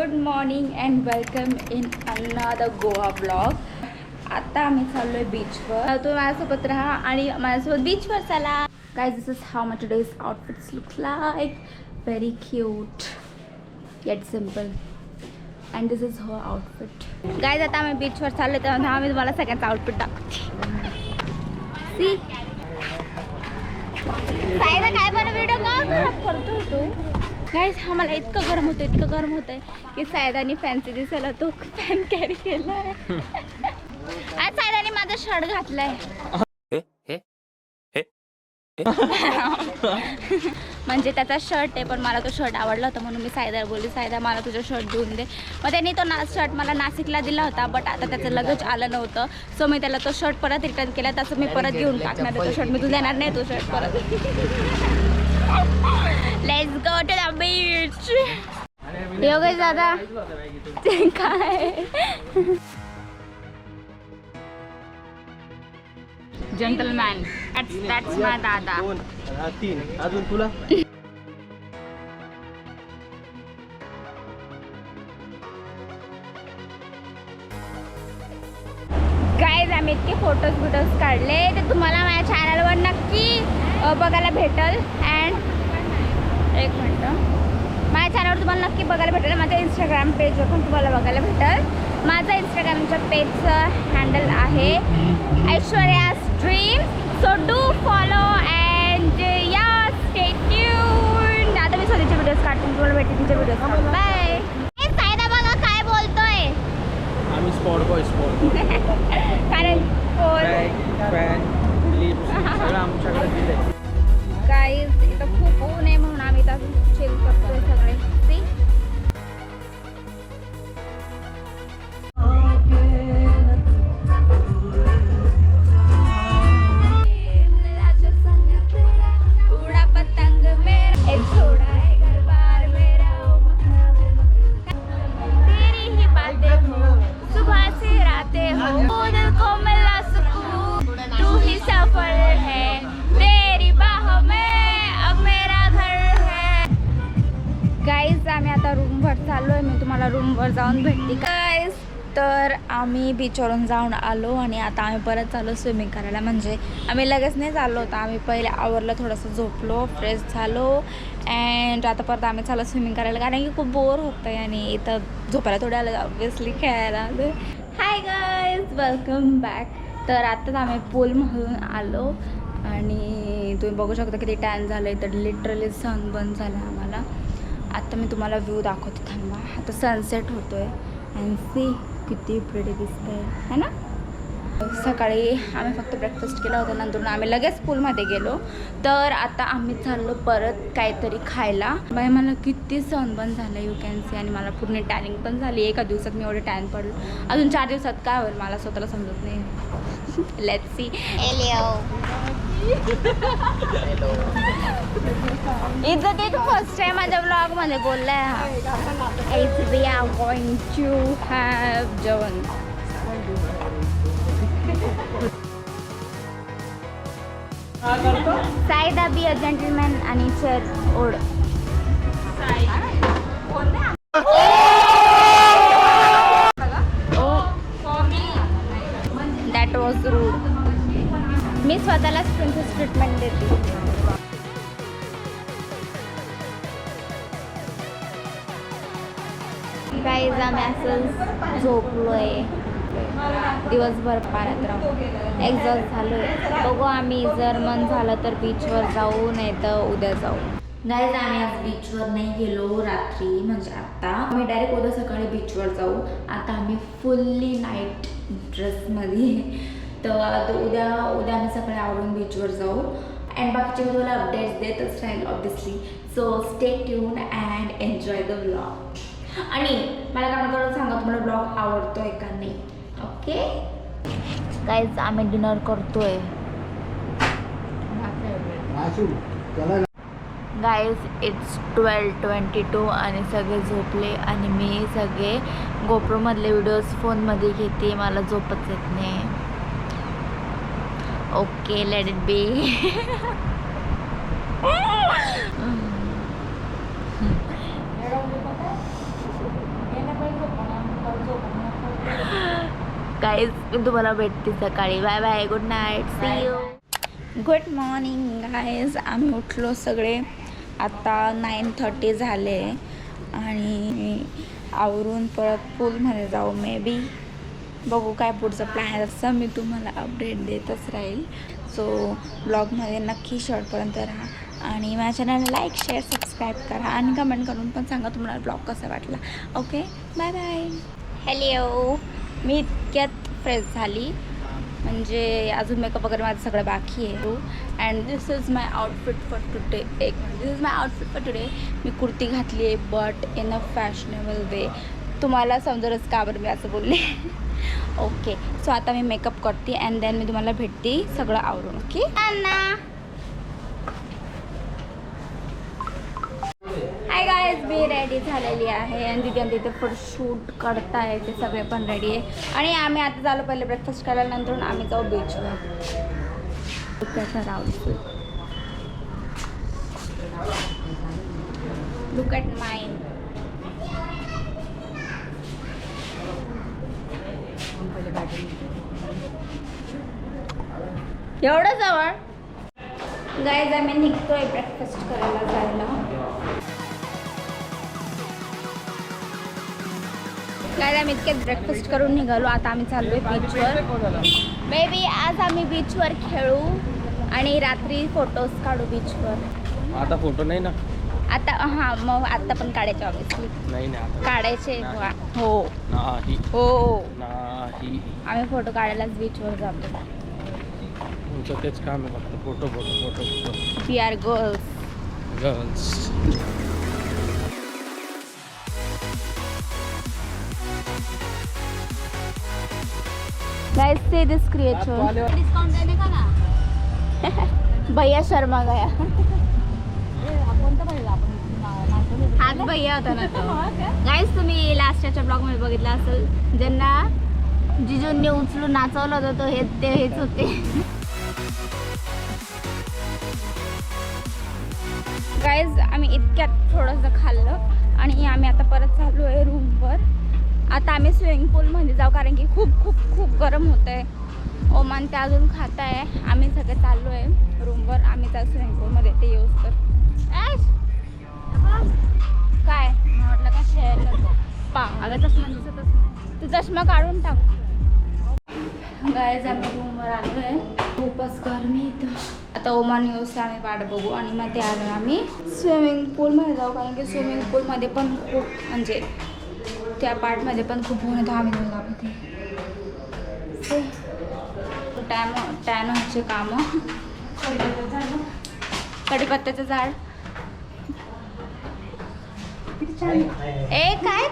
Good morning and welcome in another Goa blog. आता आम्ही चाललो आहे बीचवर. तुम्ही माझ्यासोबत राहा आणि माझ्यासोबत बीचवर चला. Guys, this is how my today's outfits look like. Very cute eight simple. And this is her outfit. Guys, आता आम्ही बीचवर चाललो तेव्हा आम्ही तुम्हाला सगळ्यांचा आउटफिट दाखवते. सी काय पण व्हिडिओ करतो तू. गाइस, आम्हाला इतकं गरम होतं आहे की सायदानी फॅन्सी दिसायला तो फॅन कॅरी केला आहे. आज सायदानी माझा शर्ट घातलाय. म्हणजे त्याचा शर्ट आहे, पण मला तो शर्ट आवडला होता म्हणून मी सायदाला बोलली, सायदा मला तुझा शर्ट देऊन दे. मग त्यांनी तो शर्ट मला नाशिकला दिला होता, बट आता त्याचं लगेच आलं नव्हतं. सो मी त्याला तो शर्ट परत रिटर्न केला. तसं मी परत घेऊन टाकणार आहे तो शर्ट. मी तुला देणार नाही तो शर्ट परत. Let's go to the beach. Yogesh दादा काय जेंटलमॅन. दॅट्स माय दादा. तीन अजून तुला. गाइस, आम्ही इतके फोटोज काढले ते तुम्हाला माझ्या चॅनलवर नक्की बघायला भेटल. अँड एक मिनटं, माझ्या चॅनलवर तुम्हाला नक्की बघायला भेटेल. माझ्या इंस्टाग्राम पेजवर पण तुम्हाला बघायला भेटेल. माझं इंस्टाग्रामच्या पेजचं हँडल आहे Aishwarya's dream. So do follow and या स्टे ट्यून्ड. आता मी स्वतःचे व्हिडिओज काढते, तुम्हाला भेटेल तिचे व्हिडिओज. बाय. सायदा बघा काय बोलतोय. आम्ही स्पॉट बॉय कारण सगळं आमच्याकडे दिलंय. गाइस, इथं खूप ऊन आहे म्हणून आम्ही इथं चिल करतोय सगळे. सी उड़ा पतंग मेरा एक छोड़ा है घर बार मेरा. तेरी ही बातें हो सुबह से रातें हो, दिल को मिला सुकून तू ही सफर है. तेरी बाहों में अब मेरा घर है. गाइस, आम्ही आता रूमवर चाललोय. मी तुम्हाला रूमवर जाऊन भेटते. गाइस, तर आम्ही बीचवरून जाऊन आलो आणि आता आम्ही परत चाललो स्विमिंग करायला. म्हणजे आम्ही लगेच नाही चाललो होतो, आम्ही पहिले आवरलं, थोडंसं झोपलो, फ्रेश झालो. अँड आता परत आम्ही चाललो स्विमिंग करायला, कारण की खूप बोर होतं आहे आणि इथं झोपायला थोडं आलं, ऑब्व्हियसली खेळायला आलं. Hi guys, welcome back. तर आत्ताच आम्ही पूलमधून आलो आणि तुम्ही बघू शकता किती टॅन झालं आहे. तर लिटरली सनबर्न झालं आहे आम्हाला. आत्ता मी तुम्हाला व्ह्यू दाखवते, थांबा. आता सनसेट होतो आहे अँड सी किती प्रिटी दिसतं आहे ना. सकाळी आम्ही फक्त ब्रेकफास्ट केला होता, नंतर आम्ही लगेच पूलमध्ये गेलो. तर आता आम्ही चाललो परत काहीतरी खायला. बाय, मला किती सनबर्न झालं यू कॅन सी. आणि मला पूर्ण टॅनिंग पण झाली. एका दिवसात मी एवढे टॅन पडलो. अजून 4 दिवसात काय होईल मला स्वतःला समजत नाही. Let's see. इज्जत आहे, तू फर्स्ट टाइम माझ्या ब्लॉगमध्ये बोललाय. हा it's we are going to have जेवण. सायदा बी अ जेंटलमॅन आणि चेअर ओढ. That was rude. मी स्वतःलाच प्रिन्सेस ट्रीटमेंट देते. गाइस, आम्ही असं झोपलो आहे दिवसभर पाण्यात राहून. एक्झॉस्ट झालो आहे. बघू आम्ही जर मन झालं तर बीचवर जाऊ, नाही तर उद्या जाऊ. गाइस, आम्ही आज बीचवर नाही गेलो रात्री, म्हणजे आत्ता आम्ही डायरेक्ट उद्या सकाळी बीचवर जाऊ. आता आम्ही फुल्ली नाईट ड्रेसमध्ये. तर उद्या आम्ही सकाळी आवडून बीचवर जाऊ. अँड बाकीचे मी तुम्हाला अपडेट्स देतच राहील obviously. So stay tune and enjoy the blog. आणि मला कमेंट करून सांगा तुम्हाला ब्लॉग आवडतोय का नाही. ओके गाइस, आम्ही डिनर करतोय. गाइस, इट्स 12:22 आणि सगळे झोपले आणि मी सगळे गोप्रोमधले व्हिडिओज फोनमध्ये घेते. मला झोपच येत नाही. Okay, let it be. Guys मी तुम्हाला भेटते सकाळी. Bye bye, good night, see you. Good morning guys. आम्ही उठलो सगळे. आता 9:30 झाले आणि आवरून परत पूलमध्ये जाऊ. मे बी बघू काय पुढचं प्लॅन आहे. तसं मी तुम्हाला अपडेट देतच राहील. सो ब्लॉगमध्ये नक्की शेवटपर्यंत राहा आणि माझ्या चॅनलला लाईक शेअर सबस्क्राईब करा आणि कमेंट करून पण सांगा तुम्हाला ब्लॉग कसा वाटला. Okay, bye bye. हॅलो, मी इतक्यात फ्रेश झाली, म्हणजे अजून मेकअप वगैरे माझं सगळं बाकी आहे. And this is my outfit for today. This is my outfit for today. मी कुर्ती घातली आहे but in a fashionable way. तुम्हाला समजेलच का बरं मी असं बोलले. ओके, सो आता मी मेकअप करते अँड देन मी तुम्हाला भेटते सगळं आवरून. ओके अन्ना. हाय गाईज, मी रेडी झालेली आहे आणि तिथे आमच्या इथे फोटोशूट करताय. ते सगळे पण रेडी आहे आणि आम्ही आता झालो पहिले ब्रेकफास्ट करायला, नंतर आम्ही जाऊ बीचवर. लुक ॲट माय. एवढं जवळ गाईज आम्ही निघतोय ब्रेकफास्ट करायला जायला. गाईज आम्ही इतक्यात ब्रेकफास्ट करून निघालो. आता आम्ही चाललोय बीचवर. मे बी आज आम्ही बीचवर खेळू आणि रात्री फोटोज काढू बीचवर. आता फोटो नाही ना आता. हां, मग आता पण काढायचे ऑब्विसली. नाही ना काढायचे. हो नाही हो नाही, आम्ही फोटो काढायलाच बीचवर जातो. तुमचं तेच काम आहे फक्त photo photo photo photo. We are girls. Girls. Guys say this creature. Discount देने का ना. भैया शर्मा गया. हाच भैया होता ना तो. गाईस तुम्ही लास्टच्या ब्लॉगमध्ये बघितलं असेल, ज्यांना जिजूंनी उचलून नाचवलं होतं तो हेच होते. गाईज आम्ही इतक्यात थोडंसं खाल्लं आणि आम्ही आता परत चाललो आहे रूमवर. आता आम्ही स्विमिंग पूलमध्ये जाऊ कारण की खूप खूप खूप गरम होतं आहे. ओमान ते अजून खात आहे. आम्ही सगळे चाललो आहे रूमवर. आम्ही त्या स्विमिंग पूलमध्ये ते यूज कर. काय म्हटलं का शेअर पा अगं चष्मा दिसतच नाही. तू चष्मा काढून टाक. गाईज आम्ही रूमवर आलो आहे. खूपच गरमी इथं. आता ओमान येऊस आम्ही वाट बघू आणि मग ते आलो आम्ही स्विमिंग पूलमध्ये जाऊ कारण की स्विमिंग पूलमध्ये पण खूप म्हणजे त्या पार्टमध्ये पण खूप ऊन येतं. आम्ही जाऊ ते टॅन व्हायचे कामं. कढीपत्त्याचं झाड. ए काय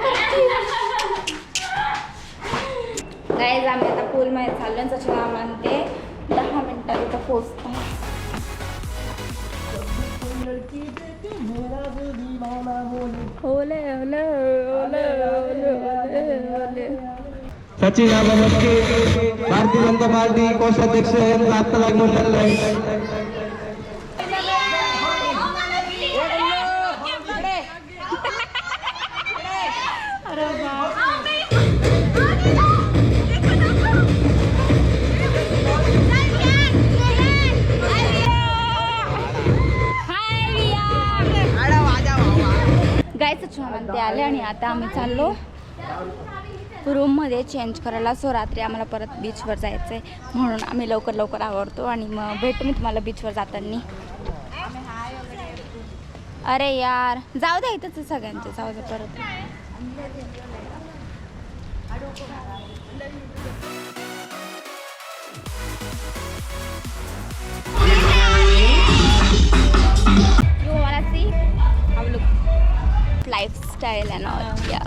गाईज आम्ही आता पूलमध्ये चाललो. त्याच्या म्हणते 10 मिनिटात इथं पोचतो. ओले ओले ओले ओले ओले. सचिन भारतीय जनता पार्टी कोषाध्यक्ष आता लागून गायचं म्हणते आले आणि आता आम्ही चाललो रूममध्ये चेंज करायला. सो रात्री आम्हाला परत बीचवर जायचं आहे म्हणून आम्ही लवकर लवकर आवरतो आणि मग भेटू मी तुम्हाला बीचवर जाताना. अरे यार जाऊ द्या, इथंच सगळ्यांचे जाऊ द्या परत. You wanna see? Have a look. Lifestyle and all. Yeah.